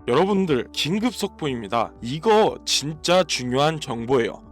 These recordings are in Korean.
여러분들 긴급 속보입니다. 이거 진짜 중요한 정보예요.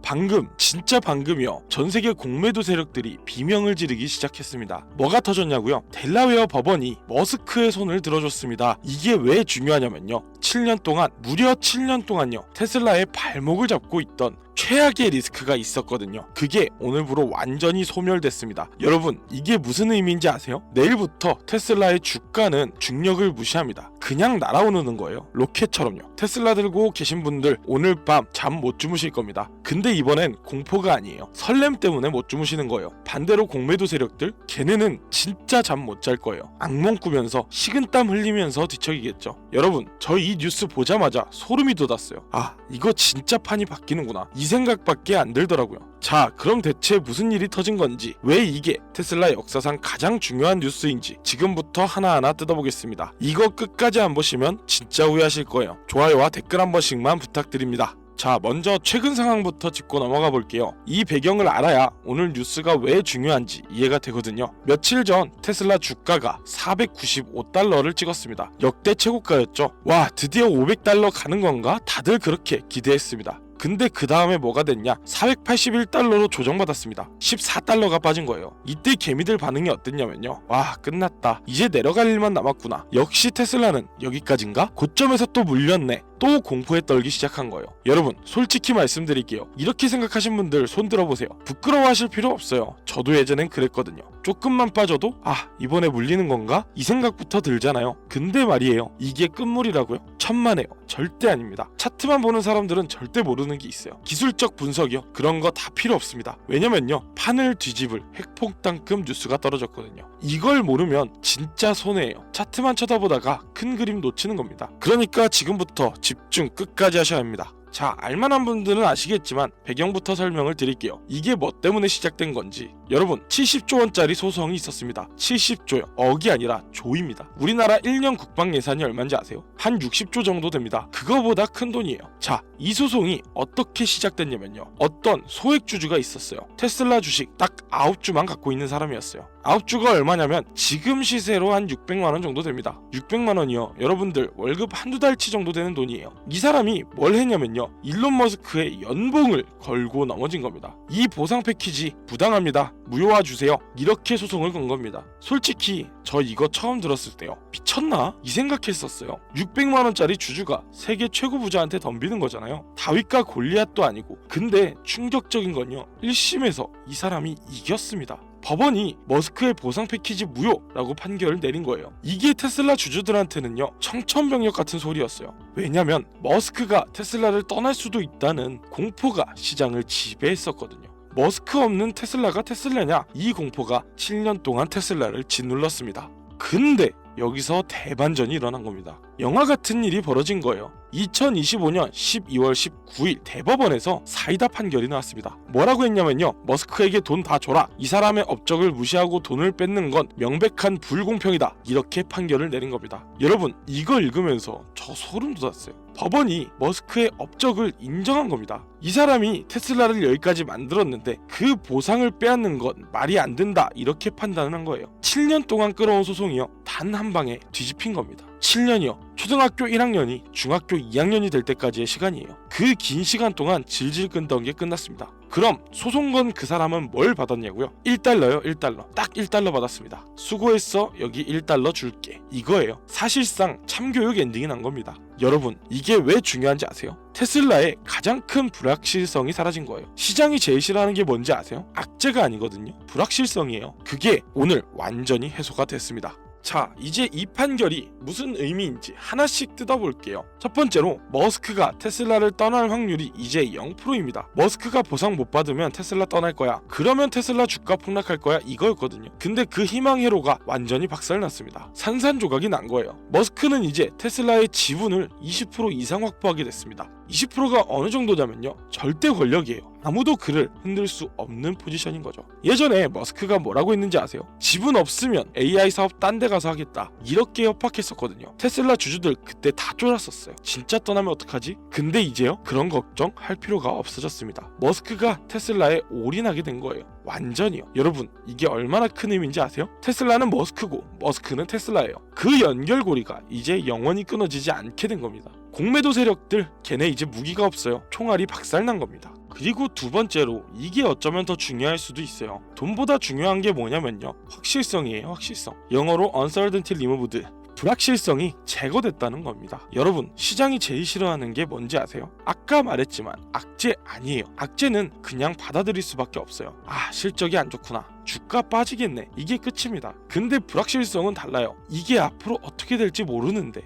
진짜 방금이요. 전세계 공매도 세력들이 비명을 지르기 시작했습니다. 뭐가 터졌냐고요? 델라웨어 법원이 머스크의 손을 들어줬습니다. 이게 왜 중요하냐면요. 7년 동안 무려 7년 동안요. 테슬라의 발목을 잡고 있던 최악의 리스크가 있었거든요. 그게 오늘부로 완전히 소멸됐습니다. 여러분, 이게 무슨 의미인지 아세요? 내일부터 테슬라의 주가는 중력을 무시합니다. 그냥 날아오르는 거예요. 로켓처럼요. 테슬라 들고 계신 분들 오늘 밤 잠 못 주무실 겁니다. 근데 이번엔 공포가 아니에요. 설렘 때문에 못 주무시는 거예요. 반대로 공매도 세력들, 걔네는 진짜 잠 못 잘 거예요. 악몽 꾸면서 식은땀 흘리면서 뒤척이겠죠. 여러분, 저 이 뉴스 보자마자 소름이 돋았어요. 아, 이거 진짜 판이 바뀌는구나. 이 생각밖에 안 들더라고요. 자, 그럼 대체 무슨 일이 터진 건지, 왜 이게 테슬라 역사상 가장 중요한 뉴스인지 지금부터 하나하나 뜯어보겠습니다. 이거 끝까지 안 보시면 진짜 후회하실 거예요. 좋아요와 댓글 한 번씩만 부탁드립니다. 자, 먼저 최근 상황부터 짚고 넘어가 볼게요. 이 배경을 알아야 오늘 뉴스가 왜 중요한지 이해가 되거든요. 며칠 전 테슬라 주가가 495달러를 찍었습니다. 역대 최고가였죠. 와, 드디어 500달러 가는 건가? 다들 그렇게 기대했습니다. 근데 그 다음에 뭐가 됐냐? 481달러로 조정받았습니다. 14달러가 빠진 거예요. 이때 개미들 반응이 어땠냐면요. 와, 끝났다. 이제 내려갈 일만 남았구나. 역시 테슬라는 여기까지인가? 고점에서 또 물렸네. 또 공포에 떨기 시작한 거예요. 여러분, 솔직히 말씀드릴게요. 이렇게 생각하신 분들 손 들어보세요. 부끄러워하실 필요 없어요. 저도 예전엔 그랬거든요. 조금만 빠져도 이번에 물리는 건가? 이 생각부터 들잖아요. 근데 말이에요. 이게 끝물이라고요? 천만에요. 절대 아닙니다. 차트만 보는 사람들은 절대 모르는 게 있어요. 기술적 분석이요. 그런 거 다 필요 없습니다. 왜냐면요. 판을 뒤집을 핵폭탄급 뉴스가 떨어졌거든요. 이걸 모르면 진짜 손해예요. 차트만 쳐다보다가 큰 그림 놓치는 겁니다. 그러니까 지금부터 집중 끝까지 하셔야 합니다. 자, 알만한 분들은 아시겠지만 배경부터 설명을 드릴게요. 이게 뭐 때문에 시작된 건지. 여러분, 70조 원짜리 소송이 있었습니다. 70조요. 억이 아니라 조입니다. 우리나라 1년 국방 예산이 얼마인지 아세요? 한 60조 정도 됩니다. 그거보다 큰 돈이에요. 자, 이 소송이 어떻게 시작됐냐면요. 어떤 소액주주가 있었어요. 테슬라 주식 딱 9주만 갖고 있는 사람이었어요. 9주가 얼마냐면 지금 시세로 한 600만원 정도 됩니다. 600만원이요. 여러분들 월급 한두 달치 정도 되는 돈이에요. 이 사람이 뭘 했냐면요. 일론 머스크의 연봉을 걸고 넘어진 겁니다. 이 보상 패키지 부당합니다. 무효화 주세요. 이렇게 소송을 건 겁니다. 솔직히 저 이거 처음 들었을 때요. 미쳤나? 이 생각했었어요. 600만원짜리 주주가 세계 최고 부자한테 덤비는 거잖아요. 다윗과 골리앗도 아니고. 근데 충격적인 건요. 1심에서 이 사람이 이겼습니다. 법원이 머스크의 보상 패키지 무효라고 판결을 내린 거예요. 이게 테슬라 주주들한테는요, 청천벽력 같은 소리였어요. 왜냐면 머스크가 테슬라를 떠날 수도 있다는 공포가 시장을 지배했었거든요. 머스크 없는 테슬라가 테슬라냐? 이 공포가 7년 동안 테슬라를 짓눌렀습니다. 근데 여기서 대반전이 일어난 겁니다. 영화 같은 일이 벌어진 거예요. 2025년 12월 19일 대법원에서 사이다 판결이 나왔습니다. 뭐라고 했냐면요. 머스크에게 돈 다 줘라. 이 사람의 업적을 무시하고 돈을 뺏는 건 명백한 불공평이다. 이렇게 판결을 내린 겁니다. 여러분, 이거 읽으면서 저 소름 돋았어요. 법원이 머스크의 업적을 인정한 겁니다. 이 사람이 테슬라를 여기까지 만들었는데 그 보상을 빼앗는 건 말이 안 된다. 이렇게 판단을 한 거예요. 7년 동안 끌어온 소송이요. 단 한 방에 뒤집힌 겁니다. 7년이요. 초등학교 1학년이 중학교 2학년이 될 때까지의 시간이에요. 그 긴 시간 동안 질질 끈던 게 끝났습니다. 그럼 소송 건 그 사람은 뭘 받았냐고요? 1달러요. 1달러. 딱 1달러 받았습니다. 수고했어. 여기 1달러 줄게. 이거예요. 사실상 참교육 엔딩이 난 겁니다. 여러분, 이게 왜 중요한지 아세요? 테슬라의 가장 큰 불확실성이 사라진 거예요. 시장이 제일 싫어하는 게 뭔지 아세요? 악재가 아니거든요. 불확실성이에요. 그게 오늘 완전히 해소가 됐습니다. 자, 이제 이 판결이 무슨 의미인지 하나씩 뜯어볼게요. 첫 번째로 머스크가 테슬라를 떠날 확률이 이제 0%입니다. 머스크가 보상 못 받으면 테슬라 떠날 거야. 그러면 테슬라 주가 폭락할 거야. 이거였거든요. 근데 그 희망 회로가 완전히 박살났습니다. 산산조각이 난 거예요. 머스크는 이제 테슬라의 지분을 20% 이상 확보하게 됐습니다. 20%가 어느 정도냐면요. 절대 권력이에요. 아무도 그를 흔들 수 없는 포지션인 거죠. 예전에 머스크가 뭐라고 했는지 아세요? 지분 없으면 AI 사업 딴 데 가서 하겠다, 이렇게 협박했었거든요. 테슬라 주주들 그때 다 쫄았었어요. 진짜 떠나면 어떡하지? 근데 이제요, 그런 걱정 할 필요가 없어졌습니다. 머스크가 테슬라에 올인하게 된 거예요. 완전히요. 여러분, 이게 얼마나 큰 의미인지 아세요? 테슬라는 머스크고 머스크는 테슬라예요. 그 연결고리가 이제 영원히 끊어지지 않게 된 겁니다. 공매도 세력들, 걔네 이제 무기가 없어요. 총알이 박살난 겁니다. 그리고 두 번째로, 이게 어쩌면 더 중요할 수도 있어요. 돈보다 중요한 게 뭐냐면요, 확실성이에요. 확실성. 영어로 uncertainty removed, 불확실성이 제거됐다는 겁니다. 여러분, 시장이 제일 싫어하는 게 뭔지 아세요? 아까 말했지만 악재 아니에요. 악재는 그냥 받아들일 수밖에 없어요. 아, 실적이 안 좋구나, 주가 빠지겠네, 이게 끝입니다. 근데 불확실성은 달라요. 이게 앞으로 어떻게 될지 모르는데,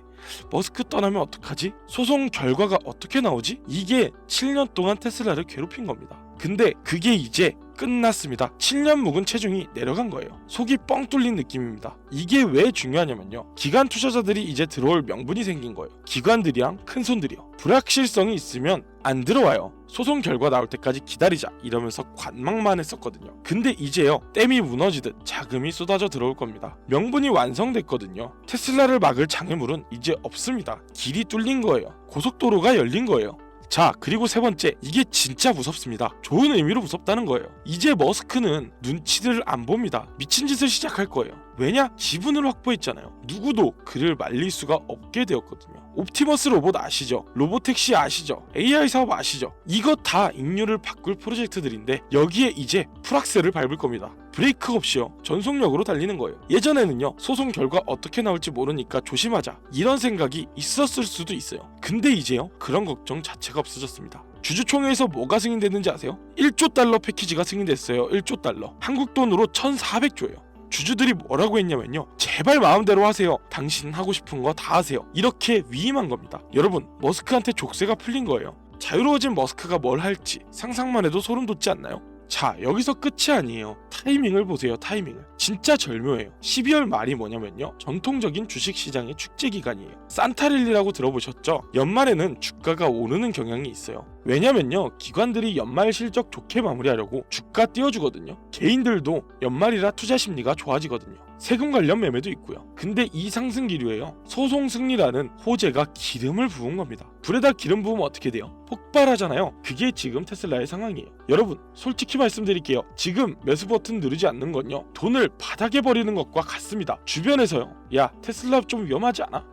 머스크 떠나면 어떡하지? 소송 결과가 어떻게 나오지? 이게 7년 동안 테슬라를 괴롭힌 겁니다. 근데 그게 이제 끝났습니다. 7년 묵은 체중이 내려간 거예요. 속이 뻥 뚫린 느낌입니다. 이게 왜 중요하냐면요, 기관 투자자들이 이제 들어올 명분이 생긴 거예요. 기관들이랑 큰손들이요. 불확실성이 있으면 안 들어와요. 소송 결과 나올 때까지 기다리자 이러면서 관망만 했었거든요. 근데 이제요, 댐이 무너지듯 자금이 쏟아져 들어올 겁니다. 명분이 완성됐거든요. 테슬라를 막을 장애물은 이제 없습니다. 길이 뚫린 거예요. 고속도로가 열린 거예요. 자, 그리고 세 번째, 이게 진짜 무섭습니다. 좋은 의미로 무섭다는 거예요. 이제 머스크는 눈치를 안 봅니다. 미친 짓을 시작할 거예요. 왜냐? 지분을 확보했잖아요. 누구도 그를 말릴 수가 없게 되었거든요. 옵티머스 로봇 아시죠? 로보택시 아시죠? AI 사업 아시죠? 이거 다 인류를 바꿀 프로젝트들인데 여기에 이제 풀악셀을 밟을 겁니다. 브레이크 없이요, 전속력으로 달리는 거예요. 예전에는요, 소송 결과 어떻게 나올지 모르니까 조심하자, 이런 생각이 있었을 수도 있어요. 근데 이제요, 그런 걱정 자체가 없어졌습니다. 주주총회에서 뭐가 승인됐는지 아세요? 1조 달러 패키지가 승인됐어요. 1조 달러. 한국 돈으로 1,400조예요. 주주들이 뭐라고 했냐면요, 제발 마음대로 하세요, 당신 하고 싶은 거 다 하세요, 이렇게 위임한 겁니다. 여러분, 머스크한테 족쇄가 풀린 거예요. 자유로워진 머스크가 뭘 할지 상상만 해도 소름 돋지 않나요? 자, 여기서 끝이 아니에요. 타이밍을 보세요. 타이밍을. 진짜 절묘해요. 12월 말이 뭐냐면요, 전통적인 주식시장의 축제 기간이에요. 산타랠리라고 들어보셨죠? 연말에는 주가가 오르는 경향이 있어요. 왜냐면요, 기관들이 연말 실적 좋게 마무리하려고 주가 띄워주거든요. 개인들도 연말이라 투자 심리가 좋아지거든요. 세금 관련 매매도 있고요. 근데 이 상승 기류에요, 소송 승리라는 호재가 기름을 부은 겁니다. 불에다 기름 부으면 어떻게 돼요? 폭발하잖아요. 그게 지금 테슬라의 상황이에요. 여러분, 솔직히 말씀드릴게요. 지금 매수 버튼 누르지 않는 건요, 돈을 바닥에 버리는 것과 같습니다. 주변에서요, 야, 테슬라 좀 위험하지 않아?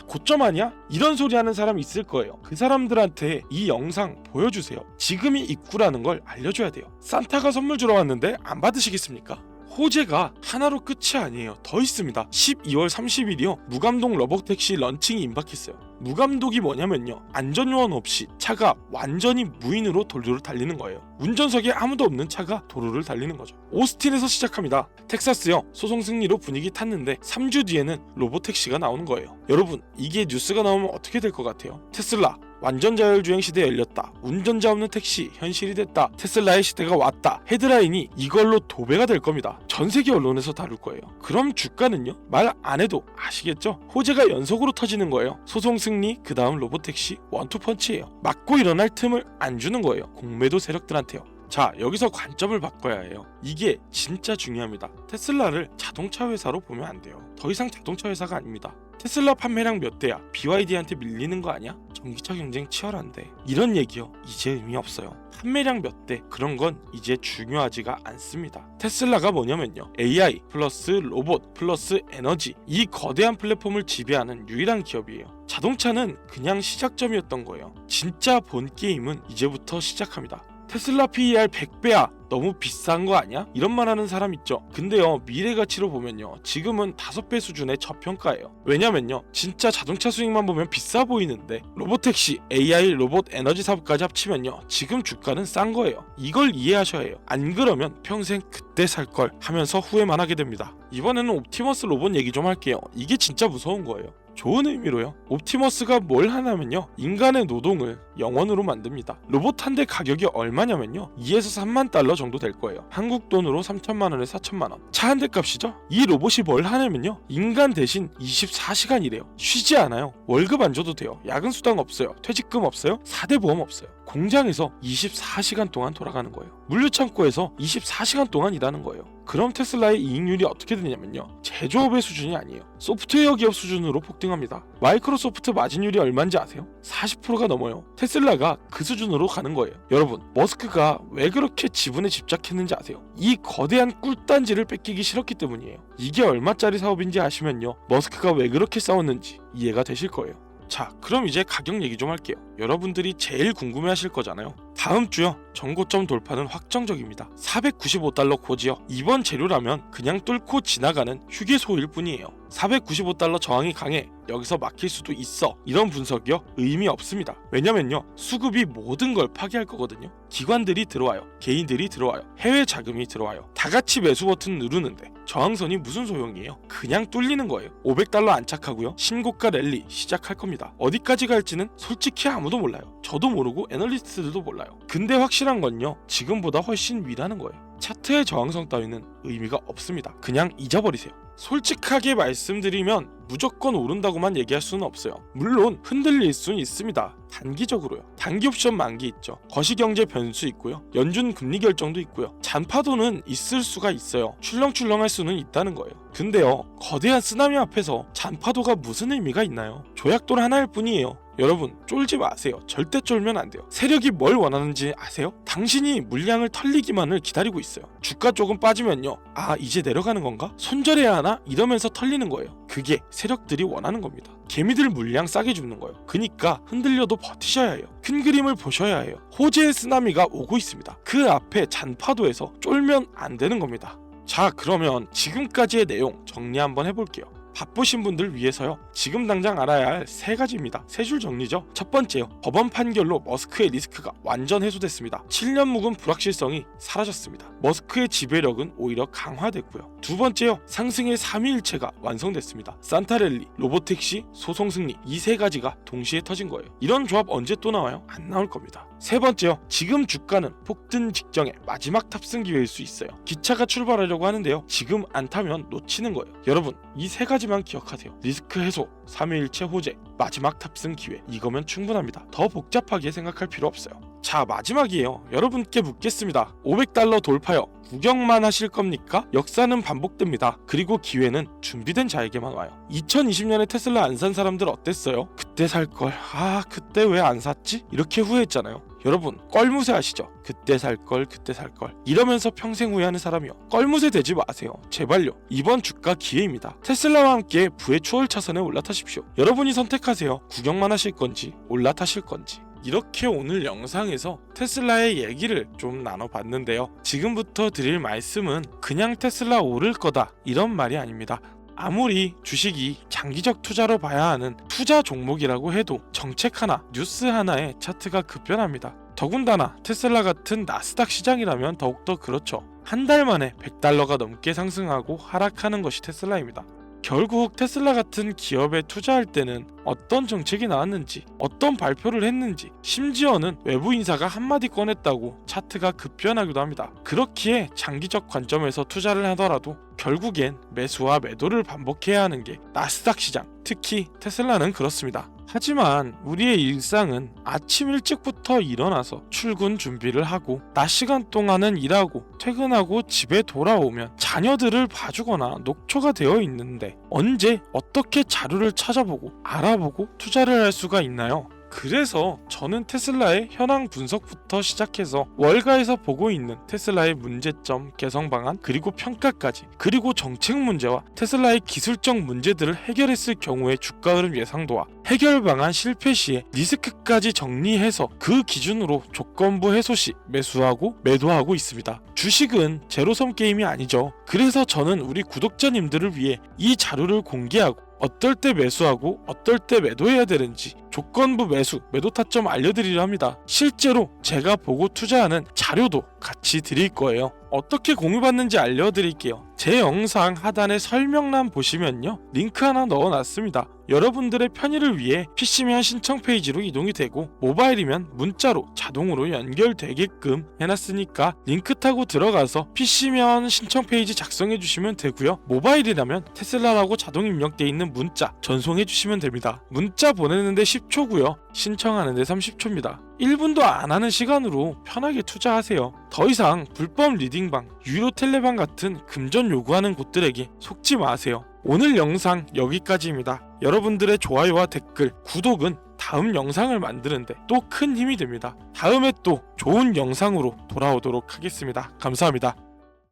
고점 아니야? 이런 소리 하는 사람 있을 거예요. 그 사람들한테 이 영상 보여주세요. 지금이 입구라는 걸 알려줘야 돼요. 산타가 선물 주러 왔는데 안 받으시겠습니까? 호재가 하나로 끝이 아니에요. 더 있습니다. 12월 30일이요, 무감독 로보택시 런칭이 임박했어요. 무감독이 뭐냐면요, 안전요원 없이 차가 완전히 무인으로 도로를 달리는 거예요. 운전석에 아무도 없는 차가 도로를 달리는 거죠. 오스틴에서 시작합니다. 텍사스요, 소송 승리로 분위기 탔는데 3주 뒤에는 로보택시가 나오는 거예요. 여러분, 이게 뉴스가 나오면 어떻게 될 것 같아요? 테슬라 완전 자율주행 시대 열렸다, 운전자 없는 택시 현실이 됐다, 테슬라의 시대가 왔다, 헤드라인이 이걸로 도배가 될 겁니다. 전 세계 언론에서 다룰 거예요. 그럼 주가는요, 말 안 해도 아시겠죠? 호재가 연속으로 터지는 거예요. 소송 승리, 그 다음 로보택시, 원투펀치예요. 맞고 일어날 틈을 안 주는 거예요, 공매도 세력들한테요. 자, 여기서 관점을 바꿔야 해요. 이게 진짜 중요합니다. 테슬라를 자동차 회사로 보면 안 돼요. 더 이상 자동차 회사가 아닙니다. 테슬라 판매량 몇 대야? BYD한테 밀리는 거 아니야? 전기차 경쟁 치열한데. 이런 얘기요, 이제 의미 없어요. 판매량 몇 대, 그런 건 이제 중요하지가 않습니다. 테슬라가 뭐냐면요, AI 플러스 로봇 플러스 에너지, 이 거대한 플랫폼을 지배하는 유일한 기업이에요. 자동차는 그냥 시작점이었던 거예요. 진짜 본 게임은 이제부터 시작합니다. 테슬라 PER 100배야, 너무 비싼 거 아니야? 이런 말 하는 사람 있죠. 근데요, 미래 가치로 보면요, 지금은 5배 수준의 저평가예요. 왜냐면요, 진짜 자동차 수익만 보면 비싸 보이는데 로보택시, AI, 로봇, 에너지 사업까지 합치면요, 지금 주가는 싼 거예요. 이걸 이해하셔야 해요. 안 그러면 평생 그때 살 걸 하면서 후회만 하게 됩니다. 이번에는 옵티머스 로봇 얘기 좀 할게요. 이게 진짜 무서운 거예요. 좋은 의미로요. 옵티머스가 뭘 하냐면요, 인간의 노동을 영원으로 만듭니다. 로봇 한 대 가격이 얼마냐면요, 2에서 3만 달러 정도 될 거예요. 한국 돈으로 3천만 원에서 4천만 원. 차 한 대 값이죠? 이 로봇이 뭘 하냐면요, 인간 대신 24시간 일해요. 쉬지 않아요. 월급 안 줘도 돼요. 야근 수당 없어요. 퇴직금 없어요. 4대 보험 없어요. 공장에서 24시간 동안 돌아가는 거예요. 물류창고에서 24시간 동안 일하는 거예요. 그럼 테슬라의 이익률이 어떻게 되냐면요, 제조업의 수준이 아니에요. 소프트웨어 기업 수준으로 폭등합니다. 마이크로소프트 마진율이 얼마인지 아세요? 40%가 넘어요. 테슬라가 그 수준으로 가는 거예요. 여러분, 머스크가 왜 그렇게 지분에 집착했는지 아세요? 이 거대한 꿀단지를 뺏기기 싫었기 때문이에요. 이게 얼마짜리 사업인지 아시면요, 머스크가 왜 그렇게 싸웠는지 이해가 되실 거예요. 자, 그럼 이제 가격 얘기 좀 할게요. 여러분들이 제일 궁금해하실 거잖아요. 다음 주요, 전고점 돌파는 확정적입니다. 495달러 고지요. 이번 재료라면 그냥 뚫고 지나가는 휴게소일 뿐이에요. 495달러 저항이 강해, 여기서 막힐 수도 있어, 이런 분석이요 의미 없습니다. 왜냐면요, 수급이 모든 걸 파괴할 거거든요. 기관들이 들어와요, 개인들이 들어와요, 해외 자금이 들어와요. 다 같이 매수 버튼 누르는데 저항선이 무슨 소용이에요? 그냥 뚫리는 거예요. 500달러 안착하고요, 신고가 랠리 시작할 겁니다. 어디까지 갈지는 솔직히 아무도 몰라요. 저도 모르고 애널리스트들도 몰라요. 근데 확실한 건요, 지금보다 훨씬 위라는 거예요. 차트의 저항성 따위는 의미가 없습니다. 그냥 잊어버리세요. 솔직하게 말씀드리면 무조건 오른다고만 얘기할 수는 없어요. 물론 흔들릴 수는 있습니다. 단기적으로요. 단기 옵션 만기 있죠. 거시경제 변수 있고요. 연준 금리 결정도 있고요. 잔파도는 있을 수가 있어요. 출렁출렁할 수는 있다는 거예요. 근데요, 거대한 쓰나미 앞에서 잔파도가 무슨 의미가 있나요? 조약돌 하나일 뿐이에요. 여러분, 쫄지 마세요. 절대 쫄면 안 돼요. 세력이 뭘 원하는지 아세요? 당신이 물량을 털리기만을 기다리고 있어요. 주가 조금 빠지면요, 아, 이제 내려가는 건가? 손절해야 하나? 이러면서 털리는 거예요. 그게 세력들이 원하는 겁니다. 개미들 물량 싸게 줍는 거예요. 그니까 흔들려도 버티셔야 해요. 큰 그림을 보셔야 해요. 호재의 쓰나미가 오고 있습니다. 그 앞에 잔파도에서 쫄면 안 되는 겁니다. 자, 그러면 지금까지의 내용 정리 한번 해볼게요. 바쁘신 분들 위해서요, 지금 당장 알아야 할 세 가지입니다. 세 줄 정리죠. 첫 번째요, 법원 판결로 머스크의 리스크가 완전 해소됐습니다. 7년 묵은 불확실성이 사라졌습니다. 머스크의 지배력은 오히려 강화됐고요. 두 번째요, 상승의 3위일체가 완성됐습니다. 산타랠리, 로보택시, 소송 승리, 이 세 가지가 동시에 터진 거예요. 이런 조합 언제 또 나와요? 안 나올 겁니다. 세 번째요, 지금 주가는 폭등 직전의 마지막 탑승 기회일 수 있어요. 기차가 출발하려고 하는데요, 지금 안 타면 놓치는 거예요. 여러분, 이 세 가지만 기억하세요. 리스크 해소, 3위일체 호재, 마지막 탑승 기회, 이거면 충분합니다. 더 복잡하게 생각할 필요 없어요. 자, 마지막이에요. 여러분께 묻겠습니다. 500달러 돌파요, 구경만 하실 겁니까? 역사는 반복됩니다. 그리고 기회는 준비된 자에게만 와요. 2020년에 테슬라 안 산 사람들 어땠어요? 그때 살걸, 아, 그때 왜 안 샀지? 이렇게 후회했잖아요. 여러분, 껄무새 아시죠? 그때 살걸, 그때 살걸, 이러면서 평생 후회하는 사람이요, 껄무새 되지 마세요. 제발요. 이번 주가 기회입니다. 테슬라와 함께 부의 추월 차선에 올라타십시오. 여러분이 선택하세요. 구경만 하실 건지 올라타실 건지. 이렇게 오늘 영상에서 테슬라의 얘기를 좀 나눠봤는데요, 지금부터 드릴 말씀은 그냥 테슬라 오를 거다, 이런 말이 아닙니다. 아무리 주식이 장기적 투자로 봐야 하는 투자 종목이라고 해도 정책 하나, 뉴스 하나에 차트가 급변합니다. 더군다나 테슬라 같은 나스닥 시장이라면 더욱더 그렇죠. 한 달 만에 100달러가 넘게 상승하고 하락하는 것이 테슬라입니다. 결국 테슬라 같은 기업에 투자할 때는 어떤 정책이 나왔는지, 어떤 발표를 했는지, 심지어는 외부 인사가 한마디 꺼냈다고 차트가 급변하기도 합니다. 그렇기에 장기적 관점에서 투자를 하더라도 결국엔 매수와 매도를 반복해야 하는 게 나스닥 시장, 특히 테슬라는 그렇습니다. 하지만 우리의 일상은 아침 일찍부터 일어나서 출근 준비를 하고 낮 시간 동안은 일하고 퇴근하고 집에 돌아오면 자녀들을 봐주거나 녹초가 되어 있는데 언제 어떻게 자료를 찾아보고 알아보고 투자를 할 수가 있나요? 그래서 저는 테슬라의 현황 분석부터 시작해서 월가에서 보고 있는 테슬라의 문제점, 개선 방안, 그리고 평가까지, 그리고 정책 문제와 테슬라의 기술적 문제들을 해결했을 경우의 주가 흐름 예상도와 해결 방안 실패 시에 리스크까지 정리해서 그 기준으로 조건부 해소 시 매수하고 매도하고 있습니다. 주식은 제로섬 게임이 아니죠. 그래서 저는 우리 구독자님들을 위해 이 자료를 공개하고 어떨 때 매수하고 어떨 때 매도해야 되는지 조건부 매수, 매도 타점 알려드리려 합니다. 실제로 제가 보고 투자하는 자료도 같이 드릴 거예요. 어떻게 공유받는지 알려드릴게요. 제 영상 하단에 설명란 보시면요, 링크 하나 넣어놨습니다. 여러분들의 편의를 위해 PC면 신청 페이지로 이동이 되고 모바일이면 문자로 자동으로 연결되게끔 해놨으니까 링크 타고 들어가서 PC면 신청 페이지 작성해 주시면 되고요, 모바일이라면 테슬라라고 자동 입력되어 있는 문자 전송해 주시면 됩니다. 문자 보내는데 10초고요 신청하는데 30초입니다 1분도 안 하는 시간으로 편하게 투자하세요. 더 이상 불법 리딩방, 유료 텔레방 같은 금전 요구하는 곳들에게 속지 마세요. 오늘 영상 여기까지입니다. 여러분들의 좋아요와 댓글, 구독은 다음 영상을 만드는데 또 큰 힘이 됩니다. 다음에 또 좋은 영상으로 돌아오도록 하겠습니다. 감사합니다.